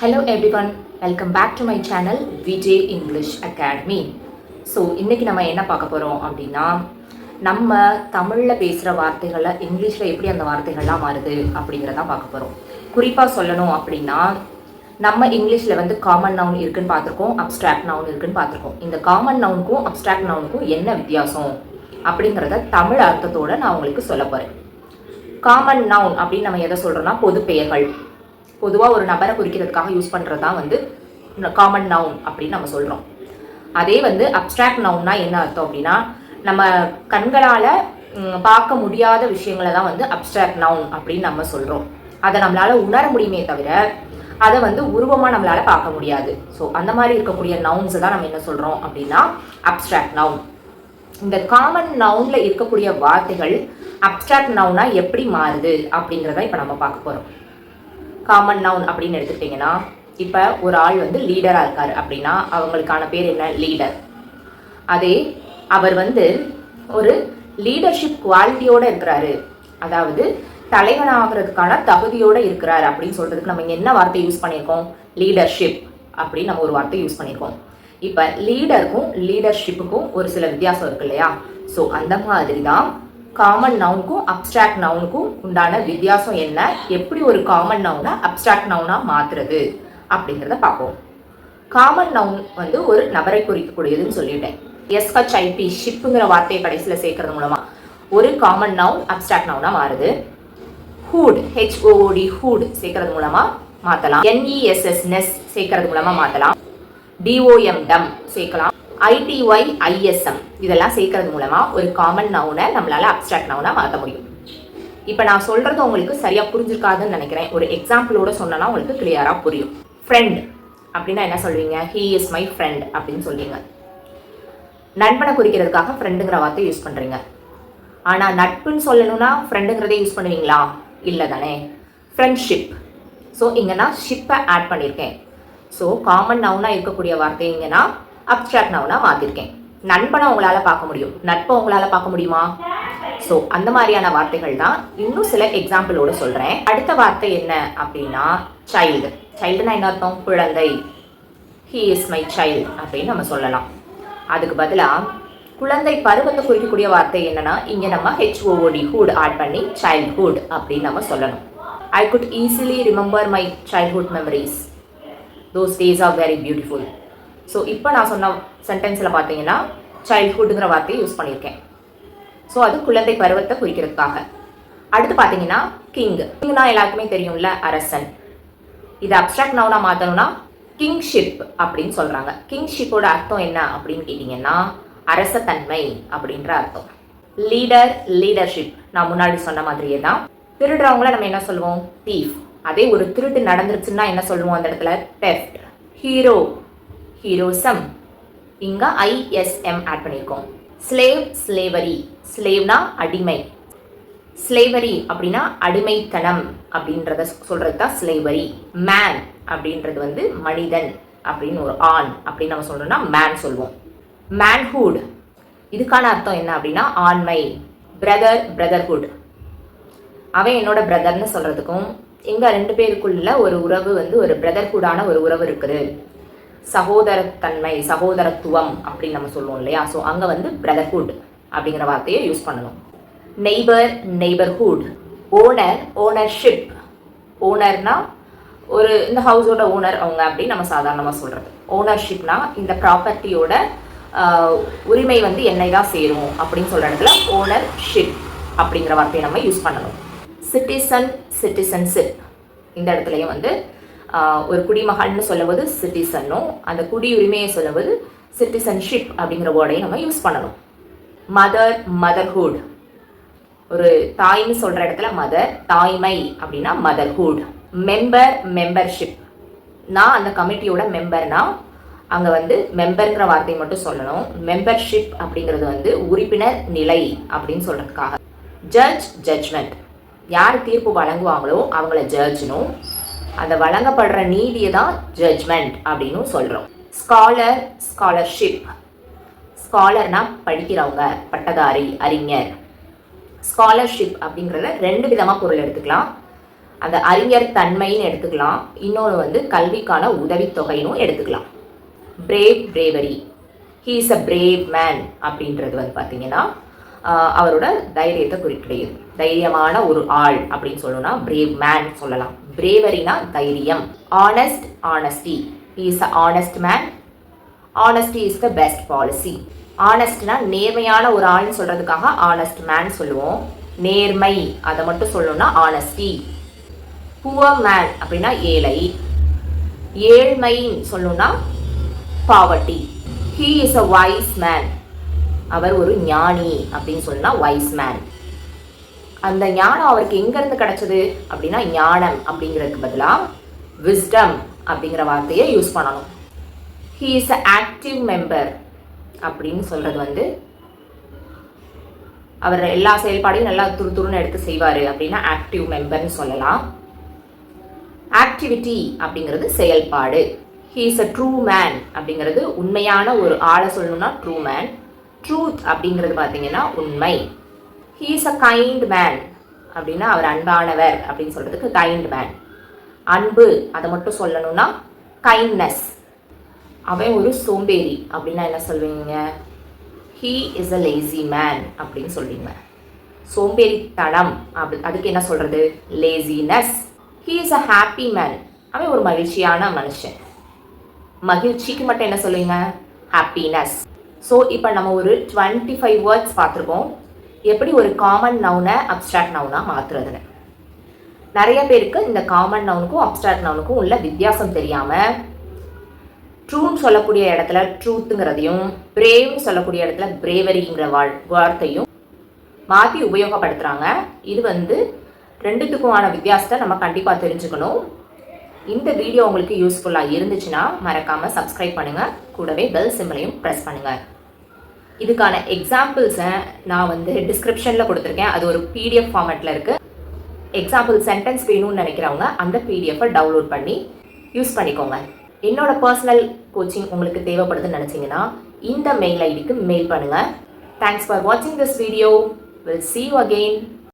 Hello everyone, welcome back to my channel Vijay English Academy. So இன்றைக்கி நம்ம என்ன பார்க்க போகிறோம் அப்படின்னா, நம்ம தமிழில் பேசுகிற வார்த்தைகளை இங்கிலீஷில் எப்படி அந்த வார்த்தைகள்லாம் மாறுது அப்படிங்கிறதான் பார்க்க போகிறோம். குறிப்பாக சொல்லணும் அப்படின்னா, நம்ம இங்கிலீஷில் வந்து காமன் நவுன் இருக்குன்னு பார்த்துருக்கோம், அப்ஸ்ட்ராக்ட் நவுன் இருக்குன்னு பார்த்துருக்கோம். இந்த காமன் நவுனுக்கும் அப்ஸ்ட்ராக்ட் நவுனுக்கும் என்ன வித்தியாசம் அப்படிங்கிறத தமிழ் அர்த்தத்தோடு நான் உங்களுக்கு சொல்ல போகிறேன். காமன் நவுன் அப்படின்னு நம்ம எதை சொல்கிறோன்னா, பொது பெயர்கள், பொதுவாக ஒரு நபரை குறிக்கிறதுக்காக யூஸ் பண்ணுறது தான் வந்து காமன் நவுன் அப்படின்னு நம்ம சொல்கிறோம். அதே வந்து அப்ஸ்ட்ராக்ட் நவுன்னா என்ன அர்த்தம் அப்படின்னா, நம்ம கண்களால் பார்க்க முடியாத விஷயங்களை தான் வந்து அப்ஸ்ட்ராக்ட் நவுன் அப்படின்னு நம்ம சொல்கிறோம். அதை நம்மளால் உணர முடியுமே தவிர அதை வந்து உருவமாக நம்மளால் பார்க்க முடியாது. ஸோ அந்த மாதிரி இருக்கக்கூடிய நவுன்ஸை தான் நம்ம என்ன சொல்கிறோம் அப்படின்னா அப்ஸ்ட்ராக்ட் நவுன். இந்த காமன் நவுனில் இருக்கக்கூடிய வார்த்தைகள் அப்ஸ்ட்ராக்ட் நவுனாக எப்படி மாறுது அப்படிங்கிறத இப்போ நம்ம பார்க்க போகிறோம். காமன் நவுன் அப்படின்னு எடுத்துக்கிட்டிங்கன்னா, இப்போ ஒரு ஆள் வந்து லீடராக இருக்கார் அப்படின்னா அவங்களுக்கான பேர் என்ன? லீடர். அதே அவர் வந்து ஒரு லீடர்ஷிப் குவாலிட்டியோடு இருக்கிறாரு, அதாவது தலைவனாகிறதுக்கான தகுதியோடு இருக்கிறார் அப்படின்னு சொல்கிறதுக்கு நம்ம இங்கே என்ன வார்த்தை யூஸ் பண்ணியிருக்கோம்? லீடர்ஷிப் அப்படின்னு நம்ம ஒரு வார்த்தை யூஸ் பண்ணியிருக்கோம். இப்போ லீடருக்கும் லீடர்ஷிப்புக்கும் ஒரு சில வித்தியாசம் இருக்கு இல்லையா? ஸோ அந்த மாதிரி தான் காமன் நவுனுக்கும் அப்ஸ்ட்ராக்ட் நவுனுக்கும் உண்டான வித்தியாசம் என்ன, எப்படி ஒரு காமன் நவுனை அப்ஸ்ட்ராக்ட் நவுனாக மாற்றுறது அப்படிங்கிறத பார்ப்போம். காமன் நவுன் வந்து ஒரு நபரை குறிக்கக்கூடியதுன்னு சொல்லிட்டேன். எஸ்ஹெச்ஐபி ஷிப்புங்கிற வார்த்தையை கடைசியில் சேர்க்கறது மூலமாக ஒரு காமன் நவுன் அப்ஸ்ட்ராக்ட் நவுனாக மாறுது. ஹூட் ஹெச்ஓஓடி ஹூட் சேர்க்கறது மூலமாக மாற்றலாம். என்இஎஸ்எஸ் நெஸ் சேர்க்கறது மூலமாக மாற்றலாம். டிஓஎம் டம் சேர்க்கலாம். ஐடிஒய் ஐஎஸ்எம் இதெல்லாம் சேர்க்கறது மூலமாக ஒரு காமன் நவுனை நம்மளால் அப்ஸ்ட்ராக்ட் நவுனாக மாற்ற முடியும். இப்போ நான் சொல்கிறது உங்களுக்கு சரியாக புரிஞ்சிருக்காதுன்னு நினைக்கிறேன். ஒரு எக்ஸாம்பிளோட சொன்னால் உங்களுக்கு கிளியராக புரியும். ஃப்ரெண்ட் அப்படின்னா என்ன சொல்வீங்க? ஹீ இஸ் மை ஃப்ரெண்ட் அப்படின்னு சொல்வீங்க. நண்பனை குறிக்கிறதுக்காக ஃப்ரெண்டுங்கிற வார்த்தை யூஸ் பண்ணுறீங்க. ஆனால் நட்புன்னு சொல்லணும்னா ஃப்ரெண்டுங்கிறதே யூஸ் பண்ணுவீங்களா? இல்லை தானே. ஃப்ரெண்ட்ஷிப். ஸோ இங்கே நான் ஷிப்பை ஆட் பண்ணியிருக்கேன். ஸோ காமன் நவுனாக இருக்கக்கூடிய வார்த்தை இங்கே நான் அப்ஸ்ட்ராக்ட் நவுனாக மாற்றிருக்கேன். நண்பனை உங்களால் பார்க்க முடியும், நட்பை உங்களால் பார்க்க முடியுமா? ஸோ அந்த மாதிரியான வார்த்தைகள் தான் இன்னும் சில எக்ஸாம்பிளோடு சொல்கிறேன். அடுத்த வார்த்தை என்ன அப்படின்னா சைல்டு. சைல்டுனா என்ன அர்த்தம்? குழந்தை. ஹீ இஸ் மை சைல்டு அப்படின்னு நம்ம சொல்லலாம். அதுக்கு பதிலாக குழந்தை பருவத்தை குறிக்கக்கூடிய வார்த்தை என்னன்னா, இங்கே நம்ம ஹெச்ஓஓடி ஹூட் ஆட் பண்ணி சைல்ட்ஹுட் அப்படின்னு நம்ம சொல்லணும். I could easily remember my childhood memories, those days are very beautiful. So இப்போ நான் சொன்ன சென்டென்ஸில் பார்த்தீங்கன்னா சைல்ட்ஹுட்டுங்கிற வார்த்தையை யூஸ் பண்ணியிருக்கேன். ஸோ அது குழந்தை பருவத்தை குறிக்கிறதுக்காக. அடுத்து பார்த்தீங்கன்னா கிங். கிங்னா எல்லாருக்குமே தெரியும்ல, அரசன். இது அப்ஸ்ட்ராக்ட் நவுனாக மாற்றணும்னா கிங்ஷிப் அப்படின்னு சொல்கிறாங்க. கிங்ஷிப்போட அர்த்தம் என்ன அப்படின்னு கேட்டிங்கன்னா அரசத்தன்மை அப்படின்ற அர்த்தம். லீடர், லீடர்ஷிப் நான் முன்னாடி சொன்ன மாதிரியே தான். திருடுறவங்கள நம்ம என்ன சொல்லுவோம்? தீஃப். அதே ஒரு திருட்டு நடந்துருச்சுன்னா என்ன சொல்லுவோம் அந்த இடத்துல? தெஃப்ட். Hero, heroism. இங்கே ஐஎஸ்எம் ஆட் பண்ணியிருக்கோம். Slave, slavery. ஸ்லேவ்னா அடிமை. ஸ்லேவரி அப்படின்னா அடிமைத்தனம் அப்படின்றத சொல்கிறது தான் ஸ்லேவரி. மேன் அப்படின்றது வந்து மனிதன் அப்படின்னு ஒரு ஆண் அப்படின்னு நம்ம சொல்லணும்னா மேன் சொல்லுவோம். மேன்ஹுட் இதுக்கான அர்த்தம் என்ன அப்படின்னா ஆண்மை. Brother, brotherhood. அவன் என்னோட பிரதர்னு சொல்கிறதுக்கும் எங்கள் ரெண்டு பேருக்குள்ள ஒரு உறவு வந்து ஒரு பிரதர்ஹுடான ஒரு உறவு இருக்குது, சகோதரத்தன்மை, சகோதரத்துவம் அப்படின்னு நம்ம சொல்லுவோம் இல்லையா? ஸோ அங்கே வந்து பிரதர்ஹுட் அப்படிங்கிற வார்த்தையை யூஸ் பண்ணணும். Neighbour, neighbourhood. Owner, ownership. ஓனர்னா ஒரு இந்த ஹவுஸோட ஓனர் அவங்க அப்படின்னு நம்ம சாதாரணமாக சொல்கிறது. ஓனர்ஷிப்னா இந்த ப்ராப்பர்ட்டியோட உரிமை வந்து என்னை தான் சேரும் அப்படின்னு சொல்கிற இடத்துல ஓனர்ஷிப் அப்படிங்கிற வார்த்தையை நம்ம யூஸ் பண்ணணும். Citizen, citizenship. இந்த இடத்துலையும் வந்து ஒரு குடிமகள்னு சொல்லும்போது சிட்டிசனும், அந்த குடியுரிமையை சொல்லும்போது சிட்டிசன்ஷிப் அப்படிங்கிற வேர்டையும் நம்ம யூஸ் பண்ணணும். Mother, motherhood. ஒரு தாய்ன்னு சொல்கிற இடத்துல மதர், தாய்மை அப்படின்னா மதர்ஹுட். Member, membership. நான் அந்த கமிட்டியோட மெம்பர்னா அங்கே வந்து மெம்பருங்கிற வார்த்தையை மட்டும் சொல்லணும். மெம்பர்ஷிப் அப்படிங்கிறது வந்து உறுப்பினர் நிலை அப்படின்னு சொல்கிறதுக்காக. Judge, judgement. யார் தீர்ப்பு வழங்குவாங்களோ அவங்கள ஜட்ஜ்னும், அந்த வழங்கப்படுற நீதியை தான் ஜட்ஜ்மெண்ட் அப்படின்னு சொல்கிறோம். Scholar, scholarship. ஸ்காலர்னா படிக்கிறவங்க, பட்டதாரி, அறிஞர். ஸ்காலர்ஷிப் அப்படிங்கிறத ரெண்டு விதமாக பொருள் எடுத்துக்கலாம். அந்த அறிஞர் தன்மைன்னு எடுத்துக்கலாம். இன்னொன்று வந்து கல்விக்கான உதவித்தொகைன்னு எடுத்துக்கலாம். Brave, bravery. He is a brave man அப்படின்றது வந்து பார்த்தீங்கன்னா அவரோட தைரியத்தை குறிப்பிடுது. தைரியமான ஒரு ஆள் அப்படின்னு சொல்லணும்னா பிரேவ் மேன் சொல்லலாம். பிரேவரினா தைரியம். Honest, honesty. He is a honest man. Honesty is the best policy. ஆனஸ்ட்னா நேர்மையான ஒரு ஆள்னு சொல்றதுக்காக ஆனஸ்ட் மேன் சொல்லுவோம். நேர்மை அதை மட்டும் சொல்லணும்னா ஆனஸ்டி. புவர் மேன் அப்படின்னா ஏழை. ஏழ்மைன்னு சொல்லணும்னா poverty. He is a wise man. அவர் ஒரு ஞானி அப்படின்னு சொன்னா வைஸ் மேன். அந்த ஞானம் அவருக்கு எங்கேருந்து கிடைச்சது அப்படின்னா ஞானம் அப்படிங்கிறதுக்கு பதிலாக விஸ்டம் அப்படிங்கிற வார்த்தையை யூஸ் பண்ணணும். He is a active member அப்படின்னு சொல்றது வந்து அவர் எல்லா செயல்பாடையும் நல்லா துருன்னு எடுத்து செய்வார் அப்படின்னா ஆக்டிவ் மெம்பர்னு சொல்லலாம். ஆக்டிவிட்டி அப்படிங்கிறது செயல்பாடு. He is a true man அப்படிங்கிறது உண்மையான ஒரு ஆளை சொல்லணும்னா ட்ரூ மேன். ட்ரூத் அப்படிங்கிறது பார்த்தீங்கன்னா உண்மை. He is a kind man அப்படின்னா அவர் அன்பானவர் அப்படின்னு சொல்றதுக்கு கைண்ட் மேன். அன்பு அதை மட்டும் சொல்லணும்னா கைண்ட்னஸ். அவன் ஒரு சோம்பேறி அப்படின்னா என்ன சொல்வீங்க? He is a lazy man அப்படின்னு சொல்வீங்க. சோம்பேறித்தனம் அதுக்கு என்ன சொல்றது? Laziness. He is a happy man. அவன் ஒரு மகிழ்ச்சியான மனுஷன். மகிழ்ச்சிக்கு மட்டும் என்ன சொல்லுவீங்க? ஹாப்பினஸ். ஸோ இப்போ நம்ம ஒரு 25 வேர்ட்ஸ் பார்த்துருக்கோம். எப்படி ஒரு காமன் நவுனை அப்ஸ்ட்ராக்ட் நவுனா மாற்றுறதுன்னு. நிறைய பேருக்கு இந்த காமன் நவுனுக்கும் அப்ஸ்ட்ராக்ட் நவுனுக்கும் உள்ள வித்தியாசம் தெரியாமல் ட்ரூன்னு சொல்லக்கூடிய இடத்துல ட்ரூத்துங்கிறதையும் பிரேவ்னு சொல்லக்கூடிய இடத்துல பிரேவரிங்கிற வார்த்தையும் மாற்றி உபயோகப்படுத்துகிறாங்க. இது வந்து ரெண்டுத்துக்குமான வித்தியாசத்தை நம்ம கண்டிப்பாக தெரிஞ்சுக்கணும். இந்த வீடியோ உங்களுக்கு யூஸ்ஃபுல்லாக இருந்துச்சுன்னா மறக்காமல் சப்ஸ்கிரைப் பண்ணுங்கள். கூடவே பெல் சிம்பலையும் ப்ரெஸ் பண்ணுங்கள். இதுக்கான எக்ஸாம்பிள்ஸை நான் வந்து டிஸ்கிரிப்ஷனில் கொடுத்துருக்கேன். அது ஒரு பிடிஎஃப் ஃபார்மேட்டில் இருக்குது. எக்ஸாம்பிள் சென்டென்ஸ் வேணும்னு நினைக்கிறவங்க அந்த பிடிஎஃப்பை டவுன்லோட் பண்ணி யூஸ் பண்ணிக்கோங்க. என்னோட பர்சனல் கோச்சிங் உங்களுக்கு தேவைப்படுதுன்னு நினச்சிங்கன்னா இந்த மெயில் ஐடிக்கு மெயில் பண்ணுங்கள். தேங்க்ஸ் ஃபார் வாட்சிங் this video. Will see you again.